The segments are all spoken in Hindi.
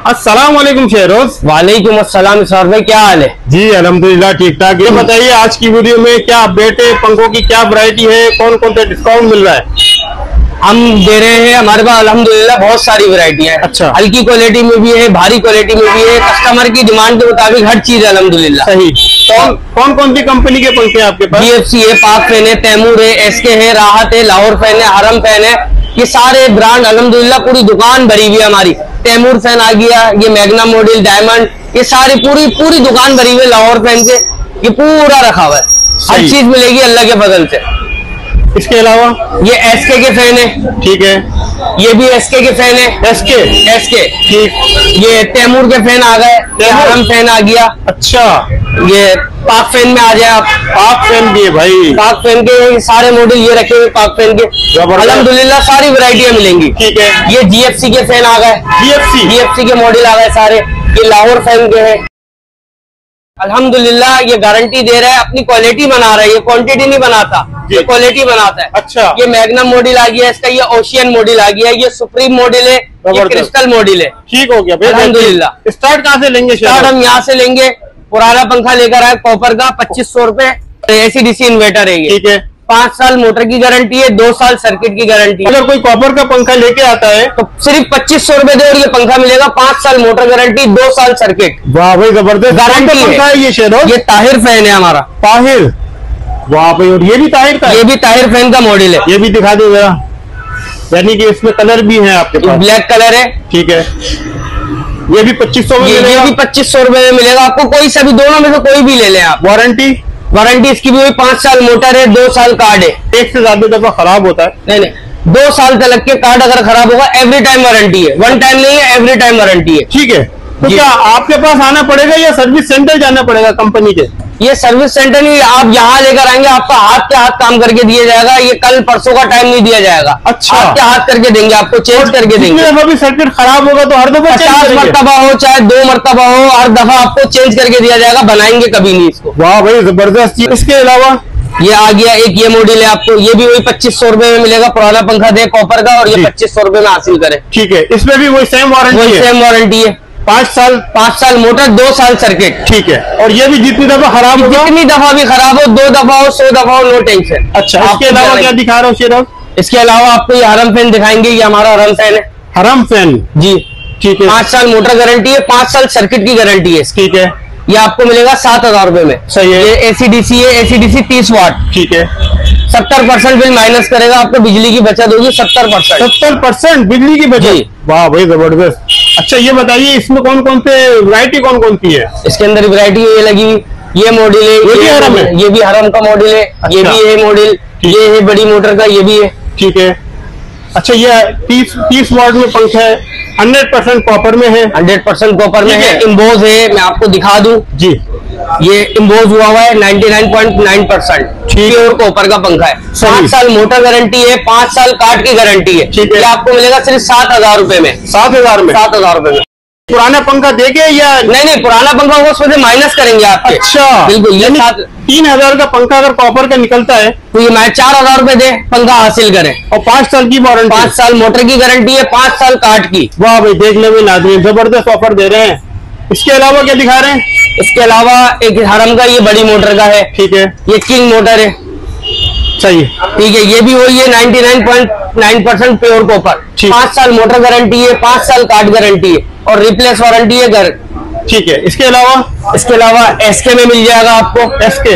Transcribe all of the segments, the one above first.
अस्सलाम वालेकुम शेरोज। वालेकुम अस्सलाम सर भाई, क्या हाल है? जी अल्हम्दुलिल्लाह ठीक ठाक। ये बताइए आज की वीडियो में क्या अपडेट है, पंखों की क्या वैरायटी है, कौन कौन सा डिस्काउंट मिल रहा है? हम दे रहे हैं, हमारे पास अल्हम्दुलिल्लाह बहुत सारी वैरायटी है। अच्छा। हल्की क्वालिटी में भी है, भारी क्वालिटी में भी है, कस्टमर की डिमांड के मुताबिक हर चीज है अल्हम्दुलिल्लाह। सही। कौन कौन सी कंपनी के पंखे हैं आपके पास? DFC है, पाक फैन है, तैमूर है, SK है, राहत है, लाहौर फैन है, हरम फैन है। ये सारे ब्रांड अल्हम्दुलिल्लाह पूरी दुकान भरी हुई है हमारी। तैमूर फैन आ गया, ये मैग्ना मॉडल, डायमंड, ये सारी पूरी दुकान भरी हुई है लाहौर फैन से। ये पूरा रखा हुआ है, हर चीज मिलेगी अल्लाह के फजल से। इसके अलावा ये SK के फैन है। ठीक है। ये भी SK के फैन है। SK ठीक। ये तैमूर के फैन आ गए, हरम फैन आ गया। अच्छा। ये पाक फैन में आ जाए आप। पाक फैन भी है भाई। पाक फैन के सारे मॉडल ये रखे हुए पाक फैन के, अल्हम्दुलिल्लाह सारी वैरायटियां मिलेंगी। ठीक है। ये GFC के फैन आ गए। GFC के मॉडल आ गए सारे। ये लाहौर फैन के है। अल्हम्दुलिल्लाह ये गारंटी दे रहा है, अपनी क्वालिटी बना रहा है, ये क्वांटिटी नहीं बनाता, ये क्वालिटी बनाता है। अच्छा। ये मैग्नम मॉडल आ गया इसका, ये ओशियन मॉडल आ गया, ये सुप्रीम मॉडल है, ये क्रिस्टल मॉडल है। ठीक हो गया अल्हम्दुलिल्लाह। स्टार्ट कहाँ से लेंगे? स्टार्ट हम यहाँ से लेंगे। पुराना पंखा लेकर आए कॉपर का 2500 रुपए, AC/DC इन्वर्टर है ये। ठीक है। 5 साल मोटर की गारंटी है, 2 साल सर्किट की गारंटी है। अगर कोई कॉपर का पंखा लेके आता है तो सिर्फ 2500 रुपए दे और ये पंखा मिलेगा। 5 साल मोटर गारंटी, 2 साल सर्किट। वाह भाई जबरदस्त गारंटी पंखा है ये शेरोज। ये ताहिर फैन है हमारा। ताहिर। वाह भाई, और ये भी ताहिर का? ये भी ताहिर फैन का मॉडल है। ये भी दिखा दो जरा, यानी कि इसमें कलर भी है आपके पास? ब्लैक कलर है। ठीक है। ये भी 2500 में मिलेगा? ये भी 2500 रुपए में मिलेगा आपको, कोई सा भी, दोनों में से कोई भी ले लें आप। वारंटी इसकी भी हुई 5 साल मोटर है, 2 साल कार्ड है। एक से ज्यादा दफा खराब होता है? नहीं, 2 साल तक के कार्ड अगर खराब होगा एवरी टाइम वारंटी है, 1 टाइम नहीं है, एवरी टाइम वारंटी है। ठीक है। तो क्या आपके पास आना पड़ेगा या सर्विस सेंटर जाना पड़ेगा कंपनी के? ये सर्विस सेंटर नहीं, आप यहाँ लेकर आएंगे, आपका हाथ के हाथ काम करके दिया जाएगा। ये कल परसों का टाइम नहीं दिया जाएगा। अच्छा। हाथ के हाथ करके देंगे आपको, चेंज करके देंगे। दफा भी सर्किट खराब होगा तो हर दफा 50 मरतबा हो चाहे 2 मरतबा हो, हर दफा आपको चेंज करके दिया जाएगा, बनाएंगे कभी नहीं इसको। वाह भाई जबरदस्त। इसके अलावा ये आ गया एक ये मॉडल है आपको, ये भी वही 2500 रुपए में मिलेगा। पुराना पंखा दे कॉपर का, और ये 2500 रुपए में हासिल करे। ठीक है। इसमें भी वही सेम वारंटी है? 5 साल मोटर, 2 साल सर्किट। ठीक है। और ये भी जितनी दफा खराब हो, जितनी दफा भी खराब हो, 2 दफा हो, 100 दफा हो, नो टेंशन। अच्छा। इसके अलावा क्या दिखा रहा हूँ शेरोज? इसके अलावा आपको ये हरम फैन दिखाएंगे, ये हमारा हरम फैन है। हरम फैन जी। ठीक है। 5 साल मोटर गारंटी है, 5 साल सर्किट की गारंटी है। ठीक है। ये आपको मिलेगा 7000 रुपए में। सही है। ये AC/DC है, AC/DC 30 वाट। ठीक है। 70% बिल माइनस करेगा, आपको बिजली की बचत होगी 70% बिजली की बचत। वाह भाई जबरदस्त। अच्छा ये बताइए इसमें कौन कौन से वैरायटी कौन कौन सी है? इसके अंदर वैरायटी ये लगी हुई, ये मॉडल है, ये भी हरम है, ये भी हरम का मॉडल है। ये भी है मॉडल, ये है बड़ी मोटर का, ये भी है। ठीक है। अच्छा ये 30 वाट में पंखा है, 100% कॉपर में है? 100% कॉपर में है। इम्बोज है, मैं आपको दिखा दूं जी। ये इम्बोज हुआ है 99.9%। प्योर कॉपर का पंखा है। 5 साल मोटर गारंटी है, 5 साल कार्ड की गारंटी है। ठीक है। ये आपको मिलेगा सिर्फ 7000 रुपए में। 7000 में? 7000 रुपए में। पुराना पंखा देके या नहीं, पुराना पंखा होगा उसमें से माइनस करेंगे आपके। अच्छा बिल्कुल। ये 3000 का पंखा अगर कॉपर का निकलता है तो ये मैं 4000 रुपए दे पंखा हासिल करें, और 5 साल की वारंटी, 5 साल मोटर की गारंटी है, 5 साल कार्ड की। वाह भाई देखने में आदमी जबरदस्त ऑफर दे रहे हैं। इसके अलावा क्या दिखा रहे हैं? इसके अलावा एक हरम का, ये बड़ी मोटर का है। ठीक है। ये किंग मोटर है। सही। ठीक है। ये भी वही है 99.9% प्योर कॉपर। 5 साल मोटर गारंटी है, 5 साल कार्ड गारंटी है, और रिप्लेस वारंटी है घर। ठीक है। इसके अलावा SK में मिल जाएगा आपको। SK,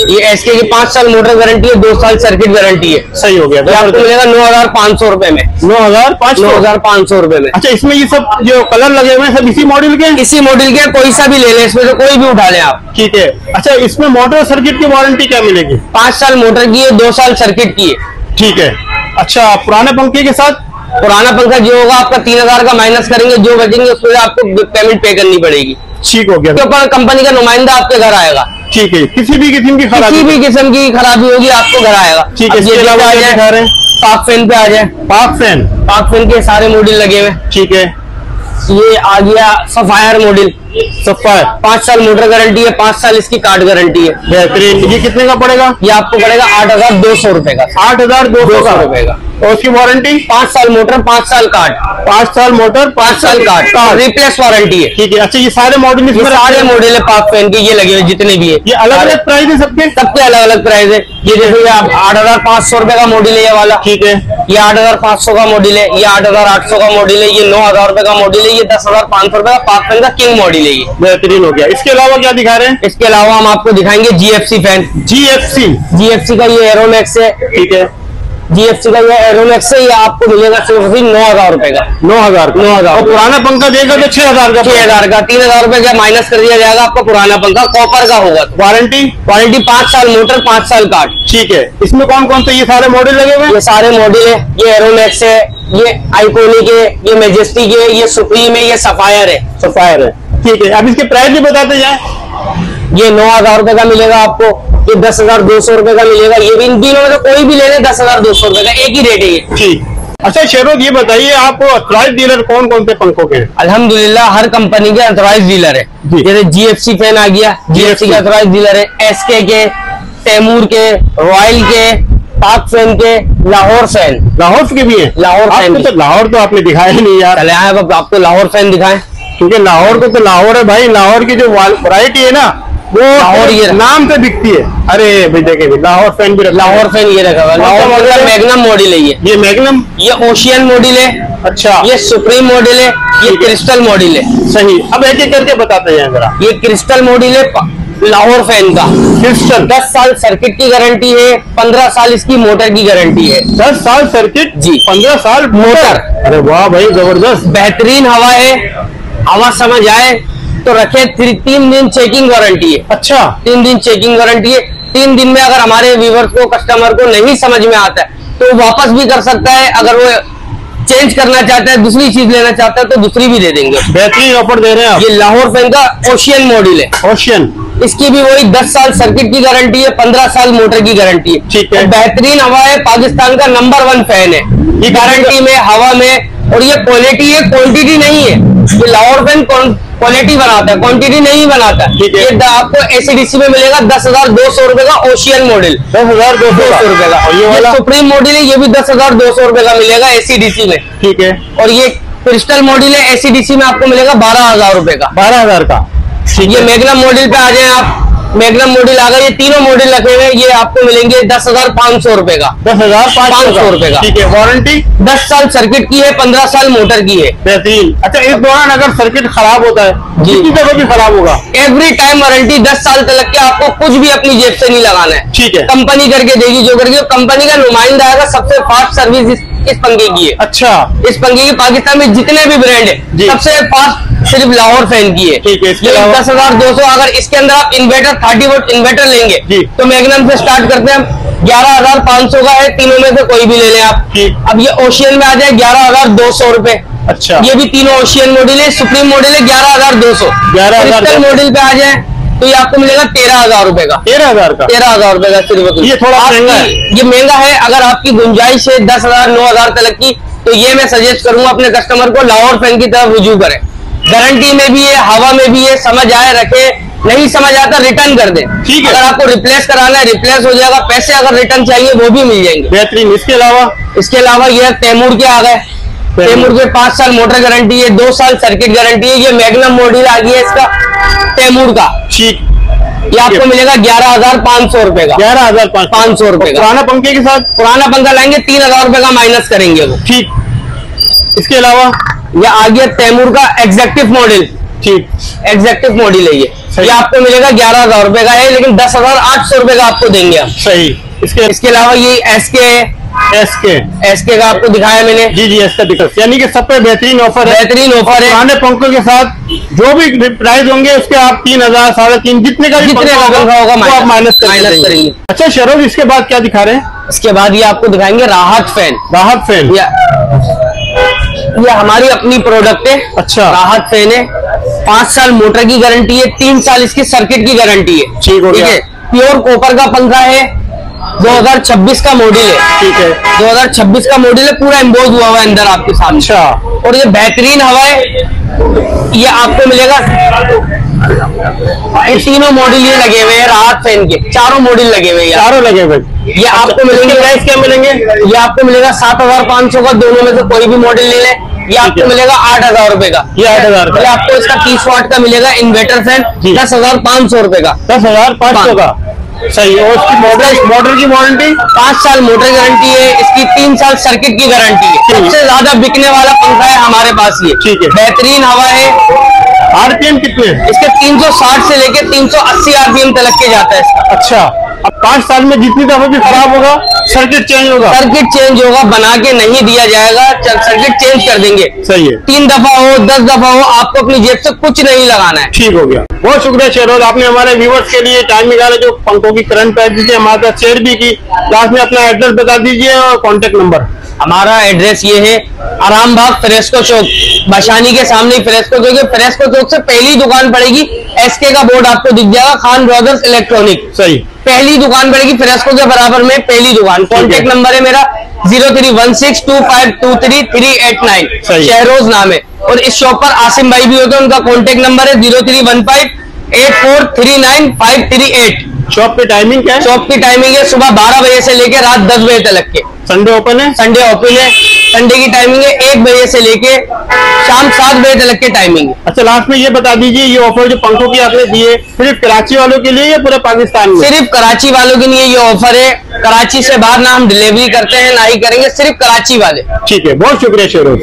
ये SK की 5 साल मोटर गारंटी है, 2 साल सर्किट गारंटी है। सही हो गया। आपको मिलेगा 9500 रुपए में। 9500 रुपए में। अच्छा इसमें ये सब जो कलर लगे हुए हैं सब इसी मॉडल के? इसी मॉडल के, कोई सा भी ले लें, इसमें से कोई भी उठा लें आप। ठीक है। अच्छा इसमें मोटर सर्किट की वारंटी क्या मिलेगी? 5 साल मोटर की है, 2 साल सर्किट की है। ठीक है। अच्छा पुराने पंखे के साथ? पुराना पंखा जो होगा आपका 3000 का माइनस करेंगे, जो बचेंगे उसमें आपको पेमेंट पे करनी पड़ेगी। ठीक हो गया। उसके ऊपर कंपनी का नुमाइंदा आपके घर आएगा। ठीक है। किसी भी किस्म की खराबी होगी आपको घर आएगा। ठीक है। इसके अलावा पाक फैन पे आ जाए। पाक फैन के सारे मॉडल लगे हुए। ठीक है। ये आ गया सफायर मॉडल। सफायर 5 साल मोटर गारंटी है, 5 साल इसकी कार्ड गारंटी है। बेहतरीन। ये कितने का पड़ेगा? ये आपको पड़ेगा 8200 रुपए का। 8200 रुपए का। और उसकी वारंटी 5 साल मोटर 5 साल कार्ड। 5 साल मोटर 5 साल कार्ड रिप्लेस वारंटी है। ठीक है। अच्छा, ये सारे मॉडल ये सारे मॉडल है पाक फैन के, ये लगे हुए जितने भी है। ये अलग अलग प्राइस है सबके? सबके अलग अलग प्राइस है। ये देखो, आप 8,500 रुपए का मॉडल है ये वाला। ठीक है। ये 8,500 का मॉडल है, ये 8,800 का मॉडल है, ये 9,000 रुपए का मॉडल है, ये 10,500 रुपए का पाक फैन का किंग मॉडल है। ये बेहतरीन हो गया। इसके अलावा क्या दिखा रहे हैं? इसके अलावा हम आपको दिखाएंगे जीएफसी फैन। जीएफसी का ये एरोमैक्स है। ठीक है। जीएफसी का ये एरोमैक्स है, ये आपको मिलेगा सिर्फ 9,000 रुपए का। 9,000 और पुराना पंखा देगा तो 6,000 का। 6,000 का 3,000 रुपए का माइनस कर दिया जाएगा आपका। पुराना पंखा कॉपर का होगा। वारंटी 5 साल मोटर 5 साल कार्ड। ठीक है। इसमें कौन कौन से ये सारे मॉडल लगे हुए हैं? ये सारे मॉडल है। ये एरोमैक्स है, ये आइकोनिक है, ये मैजेस्टिक है, ये सुप्रीम है, ये सफायर है। सफायर है। ठीक है। अब इसके प्राइस भी बताते जाए। ये 9,000 रुपए का मिलेगा आपको, ये 10,200 रुपए का मिलेगा। ये भी इन तीनों में से कोई भी ले ले 10,200 रुपए का, एक ही रेट है ये। ठीक। अच्छा शेरोज, ये बताइए आप ऑथराइज डीलर कौन कौन से पंखों के हैं? अल्हम्दुलिल्लाह हर कंपनी के ऑथराइज डीलर है। जैसे जीएफसी फैन आ गया, जीएफसी के ऑथराइज डीलर है। एसके के, तैमूर के, रॉयल के, पाक फैन के, लाहौर फैन। लाहौर के भी है? लाहौर फैन तो लाहौर तो आपने दिखाया ही नहीं यार। चले आए अब आपको लाहौर फैन दिखाएं, क्योंकि लाहौर को तो लाहौर है भाई। लाहौर की जो वैरायटी है ना, वो लाहौर ये नाम से बिकती है। अरे भाई देखे लाहौर फैन भी, लाहौर फैन ये रखा हुआ। लाहौर मॉडल मैग्नम मॉडल है ये मैग्नम, ये ओशियन मॉडल है। अच्छा। ये सुप्रीम मॉडल है, ये क्रिस्टल मॉडल है। सही। अब एक एक करके बताते हैं जरा। ये क्रिस्टल मॉडल है लाहौर फैन का। क्रिस्टल 10 साल सर्किट की गारंटी है, 15 साल इसकी मोटर की गारंटी है। 10 साल सर्किट जी, 15 साल मोटर। अरे वाह भाई, जबरदस्त। बेहतरीन हवा है, हवा समझ आए तो रखे। 3 दिन चेकिंग वारंटी है। अच्छा, 3 दिन चेकिंग वारंटी है। 3 दिन में अगर हमारे व्यूवर्स को, कस्टमर को नहीं समझ में आता है तो वापस भी कर सकता है। अगर वो चेंज करना चाहता है, दूसरी चीज लेना चाहता है तो दूसरी भी दे देंगे। बेहतरीन ऑफर दे रहे हैं आप। ये लाहौर फैन का ओशियन मॉडल है। ओशियन, इसकी भी वही 10 साल सर्किट की गारंटी है, 15 साल मोटर की गारंटी है। ठीक है। बेहतरीन हवा है, पाकिस्तान का नंबर 1 फैन है ये गारंटी में, हवा में। और ये क्वालिटी है, क्वांटिटी नहीं है। ये लाहौर फैन क्वालिटी बनाता है, क्वांटिटी नहीं बनाता। ये आपको एसीडीसी में मिलेगा 10,200 रुपए का ओशियन मॉडल। 10,200 रुपए का। और ये सुप्रीम मॉडल है, ये भी 10,200 रुपए का मिलेगा एसीडीसी में। ठीक है। और ये क्रिस्टल मॉडल है, एसीडीसी में आपको मिलेगा 12,000 रुपए का। 12,000 का। ये मैग्नम मॉडल पे आ जाए आप। मैग्नम मॉडल आ गए, ये तीनों मॉडल रखे हुए, ये आपको मिलेंगे 10,500 रुपए का। 10,500 रुपए का। ठीक है। वारंटी 10 साल सर्किट की है, 15 साल मोटर की है। बेहतरीन। अच्छा, इस दौरान अगर सर्किट खराब होता है, किसी जगह भी खराब होगा, एवरी टाइम वारंटी 10 साल तक के। आपको कुछ भी अपनी जेब से नहीं लगाना है। ठीक है। कंपनी करके देगी जो करके। कंपनी का नुमाइंदा आएगा, सबसे फास्ट सर्विस इस पंखे की है। अच्छा, इस पंखे की पाकिस्तान में जितने भी ब्रांड है सबसे फास्ट सिर्फ लाहौर फैन की है। ठीक है। 10,200। अगर इसके अंदर आप इन्वर्टर 30 वोल्ट इन्वर्टर लेंगे तो मैग्नम से स्टार्ट करते हैं हम। 11,500 का है, तीनों में से कोई भी ले लें आप। अब ये ओशियन में आ जाए 11,200 रुपए। अच्छा, ये भी तीनों ओशियन मॉडल है। सुप्रीम मॉडल है 11,200। 11,000 मॉडल पे आ जाए तो ये आपको मिलेगा 13,000 रुपए का। 13,000 का। 13,000 रुपए का सिर्फ। ये थोड़ा महंगा है। ये महंगा है। अगर आपकी गुंजाइश है 10,000 9,000 तक की, तो ये मैं सजेस्ट करूंगा अपने कस्टमर को लाहौर फैन की तरफ रुजू करें। गारंटी में भी है, हवा में भी है, समझ आए रखे, नहीं समझ आता रिटर्न कर दे। ठीक है। अगर आपको रिप्लेस कराना है रिप्लेस हो जाएगा, पैसे अगर रिटर्न चाहिए वो भी मिल जाएंगे। बेहतरीन। इसके अलावा ये तैमूर के आ गए। तैमूर के 5 साल मोटर गारंटी है, 2 साल सर्किट गारंटी है। ये मैग्नम मॉडल आ गया इसका तैमूर का। ठीक। ये आपको मिलेगा 11,500 रुपए का। 11,500 रुपए का। पुराना पंखे के साथ पुराना पंखा लाएंगे 3,000 रुपए का माइनस करेंगे वो। ठीक। इसके अलावा ये आ गया तैमूर का एग्जेक्टिव मॉडल। ठीक। एग्जेक्टिव मॉडल है ये आपको मिलेगा 11,000 रुपए का है, लेकिन 10,800 रुपए का आपको देंगे हम। सही। इसके अलावा ये एसके का आपको दिखाया मैंने। जी एसके दिखा, यानी कि सब पे बेहतरीन ऑफर है। बेहतरीन ऑफर है। पुराने पंखों के साथ जो भी प्राइस होंगे उसके आप 3,000 3,500 जितने का पंखा होगा आप माइनस करेंगे। अच्छा शरोज, इसके बाद क्या दिखा रहे हैं? इसके बाद ये आपको दिखाएंगे राहत फैन। ये हमारी अपनी प्रोडक्ट है। अच्छा, राहत फैन है। 5 साल मोटर की गारंटी है, 3 साल इसकी सर्किट की गारंटी है। ठीक है। प्योर कॉपर का पंखा है, 2026 का मॉडल है। ठीक है। 2026 का मॉडल है, पूरा एम्बोज हुआ है अंदर आपके सामने। अच्छा। और ये बेहतरीन हवा है। ये आपको मिलेगा ये तीनों मॉडल ये लगे हुए हैं राहत फैन के, चारों मॉडल लगे हुए हैं, चारों लगे हुए। ये आपको मिलेंगे, प्राइस क्या मिलेंगे? ये आपको मिलेगा 7,500 का, दोनों में से कोई भी मॉडल ले लें। ये आपको मिलेगा 8,000 रुपए का। ये 8,000 ये आपको इसका 30 वाट का मिलेगा इन्वर्टर फैन 10,500 रुपए का। 10,500 का, सही। और उसकी मोटर की वारंटी 5 साल मोटर गारंटी है, इसकी 3 साल सर्किट की गारंटी है। सबसे ज्यादा बिकने वाला पंखा है हमारे पास ये, ठीक है। बेहतरीन हवा है। आरपीएम कितने? इसके 360 से लेके 380 आरपीएम तक के जाता है इसका। अच्छा, अब 5 साल में जितनी दफा भी खराब होगा सर्किट चेंज होगा? सर्किट चेंज होगा, बना के नहीं दिया जाएगा, सर्किट चेंज कर देंगे। सही है। 3 दफा हो 10 दफा हो, आपको अपनी जेब से कुछ नहीं लगाना है। ठीक हो गया। बहुत शुक्रिया शहरोज, आपने हमारे व्यूवर्स के लिए टाइम निकाला, जो पंखों की करंट प्राइस दीजिए, हमारे साथ शेयर भी की। लास्ट में अपना एड्रेस बता दीजिए और कॉन्टेक्ट नंबर। हमारा एड्रेस ये है, आराम बाग फ्रेस्को चौक, बशानी के सामने फ्रेस्को चौक है। फ्रेस्को चौक से पहली दुकान पड़ेगी, एसके का बोर्ड आपको दिख जाएगा, खान ब्रदर्स इलेक्ट्रॉनिक। सही, पहली दुकान पड़ेगी फ्रेस्को के बराबर में, पहली दुकान। कॉन्टेक्ट नंबर है मेरा 031625233889, शहरोज नाम है। और इस शॉप पर आसिम भाई भी होते हैं, उनका कॉन्टेक्ट नंबर है 031584395838। शॉप की टाइमिंग क्या है? शॉप की टाइमिंग है सुबह 12 बजे से लेकर रात 10 बजे तक के। संडे ओपन है? संडे ओपन है। संडे की टाइमिंग है 1 बजे से लेके शाम 7 बजे तक की टाइमिंग है। अच्छा, लास्ट में ये बता दीजिए, ये ऑफर जो पंखों की आपने दिए सिर्फ कराची वालों के लिए या पूरे पाकिस्तान में? सिर्फ कराची वालों के लिए ये ऑफर है। कराची से बाहर ना हम डिलीवरी करते हैं ना ही करेंगे, सिर्फ कराची वाले। ठीक है, बहुत शुक्रिया शहरोज।